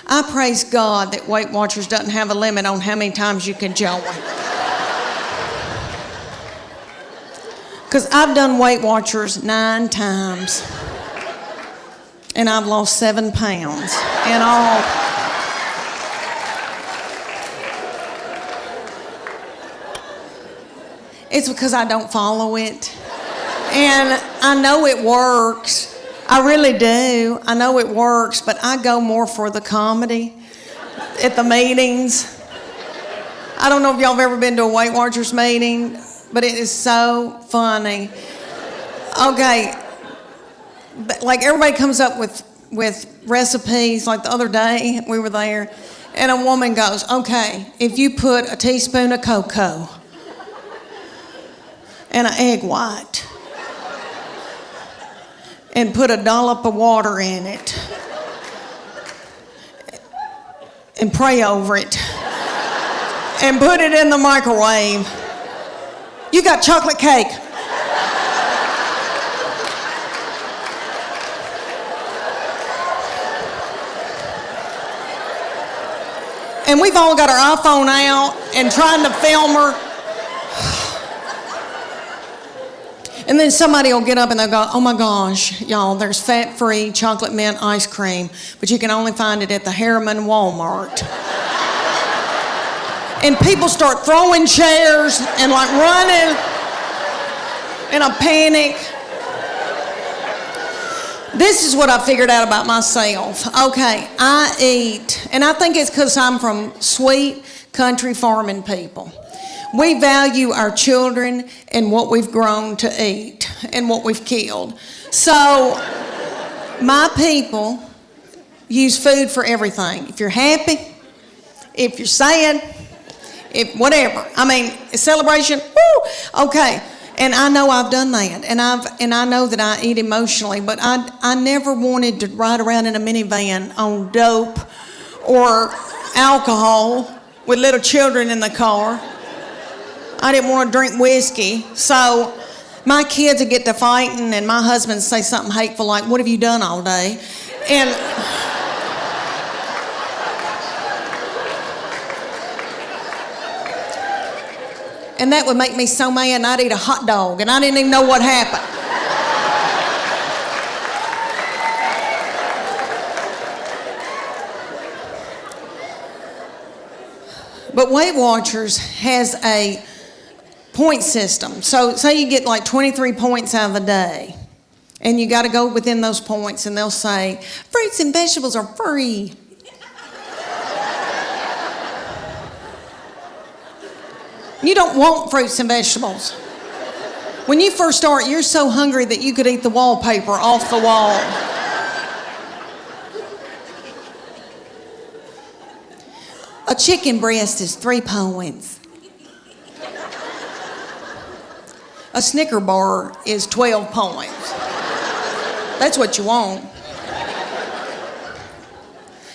I praise God that Weight Watchers doesn't have a limit on how many times you can join. Because I've done Weight Watchers 9 times. And I've lost 7 pounds in all. It's because I don't follow it. And I know it works. I really do. I know it works, but I go more for the comedy at the meetings. I don't know if y'all have ever been to a Weight Watchers meeting, but it is so funny. Okay, but like everybody comes up with recipes. Like the other day, we were there, and a woman goes, okay, if you put a teaspoon of cocoa and an egg white and put a dollop of water in it and pray over it and put it in the microwave, you got chocolate cake. And we've all got our iPhone out and trying to film her. And then somebody will get up and they'll go, oh my gosh, y'all, there's fat-free chocolate mint ice cream, but you can only find it at the Harriman Walmart. And people start throwing chairs and like running in a panic. This is what I figured out about myself. Okay, I eat, and I think it's because I'm from sweet country farming people. We value our children and what we've grown to eat and what we've killed. So my people use food for everything. If you're happy, if you're sad, if whatever. I mean, a celebration, woo, okay. And I know I've done that, and I know that I eat emotionally, but I never wanted to ride around in a minivan on dope or alcohol with little children in the car. I didn't want to drink whiskey, so my kids would get to fighting, and my husband would say something hateful like, "What have you done all day?" And that would make me so mad, and I'd eat a hot dog, and I didn't even know what happened. But Weight Watchers has a point system. So say you get like 23 points out of the day, and you got to go within those points, and they'll say, fruits and vegetables are free. You don't want fruits and vegetables. When you first start, you're so hungry that you could eat the wallpaper off the wall. A chicken breast is 3 points. A Snicker bar is 12 points. That's what you want.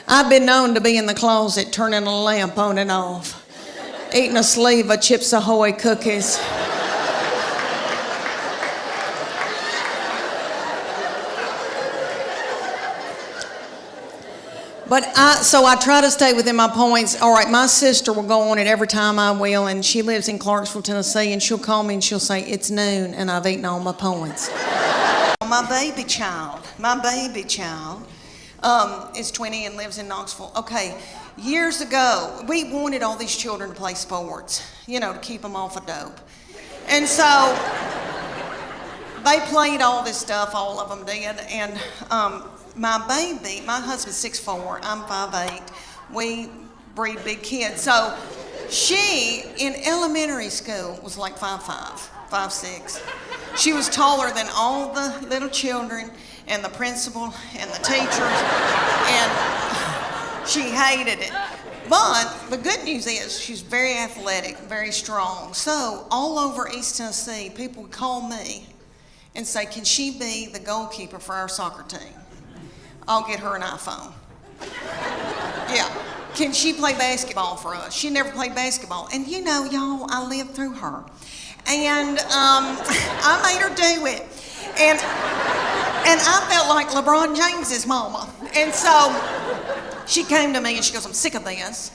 I've been known to be in the closet turning a lamp on and off, eating a sleeve of Chips Ahoy cookies. So I try to stay within my points. All right, my sister will go on it every time I will, and she lives in Clarksville, Tennessee, and she'll call me and she'll say, it's noon, and I've eaten all my points. My baby child is 20 and lives in Knoxville. Okay, years ago, we wanted all these children to play sports, to keep them off of dope. And so they played all this stuff, all of them did, and my husband's 6'4", I'm 5'8". We breed big kids. So she, in elementary school, was like 5'5", 5'6". She was taller than all the little children and the principal and the teachers, and she hated it. But the good news is she's very athletic, very strong. So all over East Tennessee, people would call me and say, can she be the goalkeeper for our soccer team? I'll get her an iPhone. Yeah. Can she play basketball for us? She never played basketball. And y'all, I lived through her. And I made her do it. And I felt like LeBron James's mama. And so She came to me and she goes, I'm sick of this.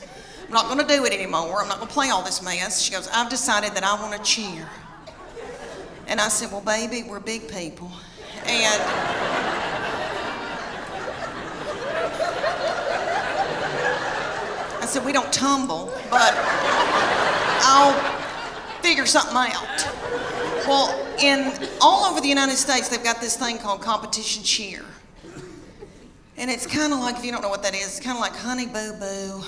I'm not going to do it anymore. I'm not going to play all this mess. She goes, I've decided that I want to cheer. And I said, well, baby, we're big people. And I said, we don't tumble, but I'll figure something out. Well, all over the United States, they've got this thing called competition cheer. And it's kind of like, if you don't know what that is, it's kind of like Honey Boo Boo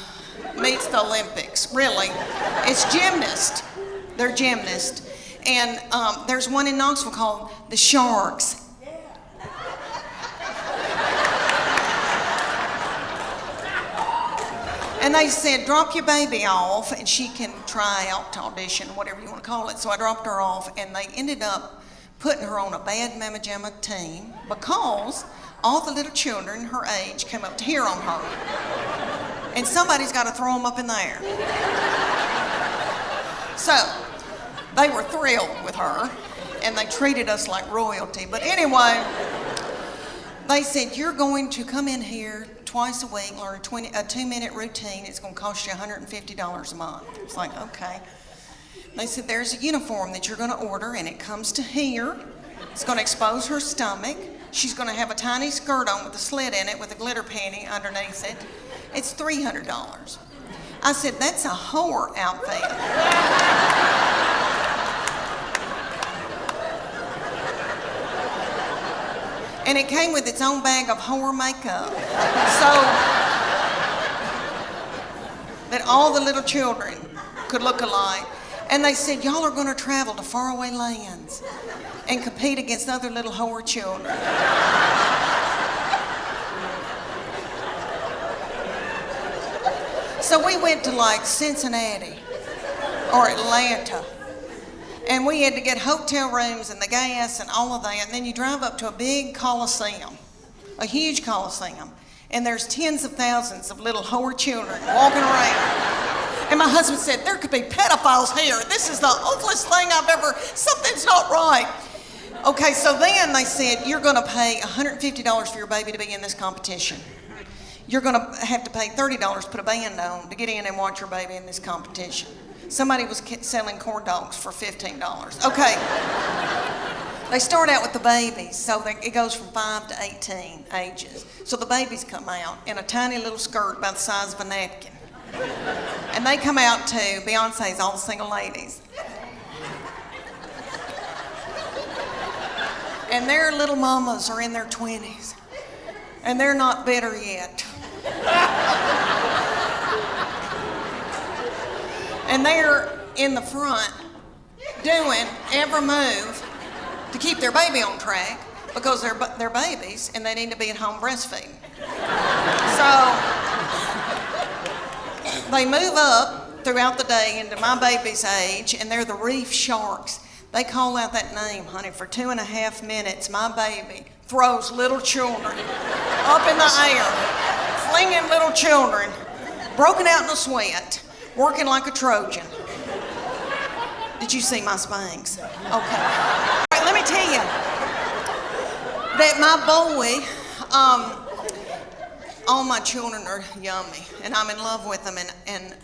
meets the Olympics, really. It's gymnast. They're gymnasts. And there's one in Knoxville called the Sharks. And they said, drop your baby off and she can try out to audition, whatever you want to call it. So I dropped her off and they ended up putting her on a bad mamma jamma team because all the little children her age came up to hear on her. And somebody's got to throw them up in the air. So they were thrilled with her and they treated us like royalty. But anyway, they said, you're going to come in here twice a week, learn a 2-minute routine. It's going to cost you $150 a month. It's like, okay. They said, there's a uniform that you're going to order, and it comes to here. It's going to expose her stomach. She's going to have a tiny skirt on with a slit in it with a glitter panty underneath it. It's $300. I said, that's a whore outfit. And it came with its own bag of whore makeup. So that all the little children could look alike. And they said, y'all are going to travel to faraway lands and compete against other little whore children. So we went to like Cincinnati or Atlanta. And we had to get hotel rooms and the gas and all of that. And then you drive up to a big coliseum, a huge coliseum. And there's tens of thousands of little whore children walking around. And my husband said, there could be pedophiles here. This is the ugliest thing I've ever, something's not right. Okay, so then they said, you're going to pay $150 for your baby to be in this competition. You're going to have to pay $30 to put a band on to get in and watch your baby in this competition. Somebody was selling corn dogs for $15. Okay. They start out with the babies, so it goes from 5 to 18 ages. So the babies come out in a tiny little skirt about the size of a napkin. And they come out to Beyonce's All the Single Ladies. And their little mamas are in their 20s. And they're not bitter yet. And they're in the front doing every move to keep their baby on track because they're babies and they need to be at home breastfeeding. So they move up throughout the day into my baby's age, and they're the reef sharks. They call out that name, honey, for 2.5 minutes. My baby throws little children up in the air, flinging little children, broken out in a sweat, working like a Trojan. Did you see my Spanx? Okay. All right, let me tell you that my boy, all my children are yummy, and I'm in love with them, and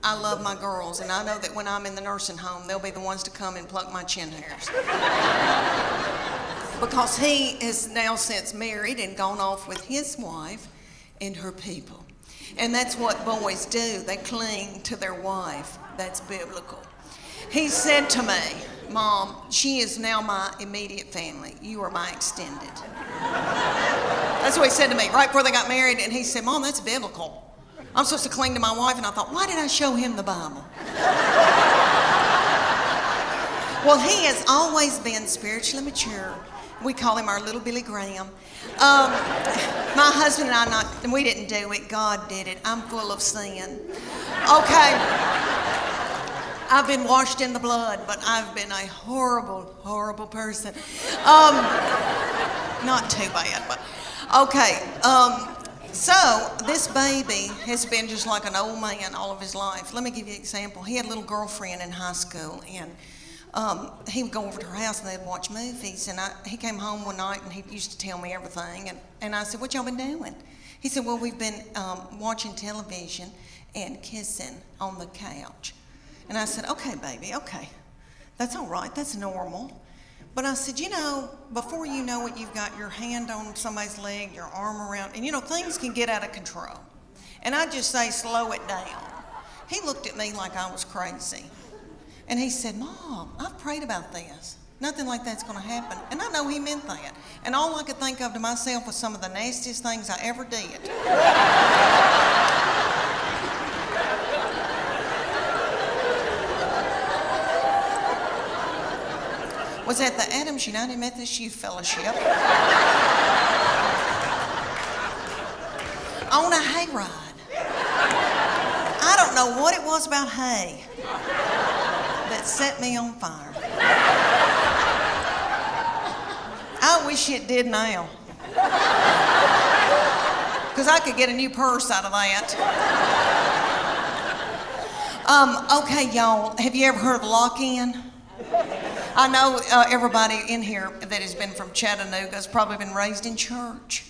I love my girls, and I know that when I'm in the nursing home, they'll be the ones to come and pluck my chin hairs. Because he is now since married and gone off with his wife and her people. And that's what boys do. They cling to their wife. That's biblical. He said to me, Mom, she is now my immediate family. You are my extended. That's what he said to me right before they got married. And he said, Mom, that's biblical. I'm supposed to cling to my wife. And I thought, why did I show him the Bible? Well, he has always been spiritually mature. We call him our little Billy Graham. My husband and I, we didn't do it. God did it. I'm full of sin. Okay. I've been washed in the blood, but I've been a horrible, horrible person. Not too bad, but okay. So this baby has been just like an old man all of his life. Let me give you an example. He had a little girlfriend in high school, and he would go over to her house and they'd watch movies. And he came home one night and he used to tell me everything. And I said, what y'all been doing? He said, well, we've been watching television and kissing on the couch. And I said, okay, baby, okay. That's all right, that's normal. But I said, before you know it, you've got your hand on somebody's leg, your arm around, and things can get out of control. And I just say, slow it down. He looked at me like I was crazy. And he said, Mom, I've prayed about this. Nothing like that's going to happen. And I know he meant that. And all I could think of to myself was some of the nastiest things I ever did. Was at the Adams United Methodist Youth Fellowship on a hayride. I don't know what it was about hay that set me on fire. I wish it did now, because I could get a new purse out of that. Okay, y'all, have you ever heard of lock-in? I know everybody in here that has been from Chattanooga has probably been raised in church.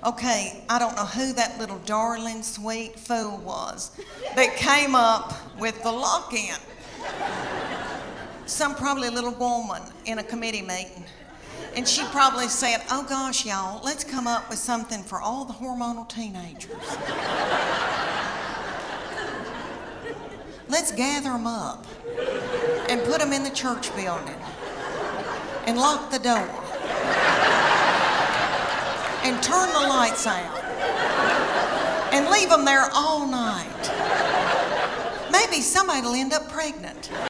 Okay, I don't know who that little darling, sweet fool was that came up with the lock-in. Some probably little woman in a committee meeting. And she probably said, oh gosh, y'all, let's come up with something for all the hormonal teenagers. Let's gather them up and put them in the church building and lock the door and turn the lights out and leave them there all night. Maybe somebody will end up pregnant.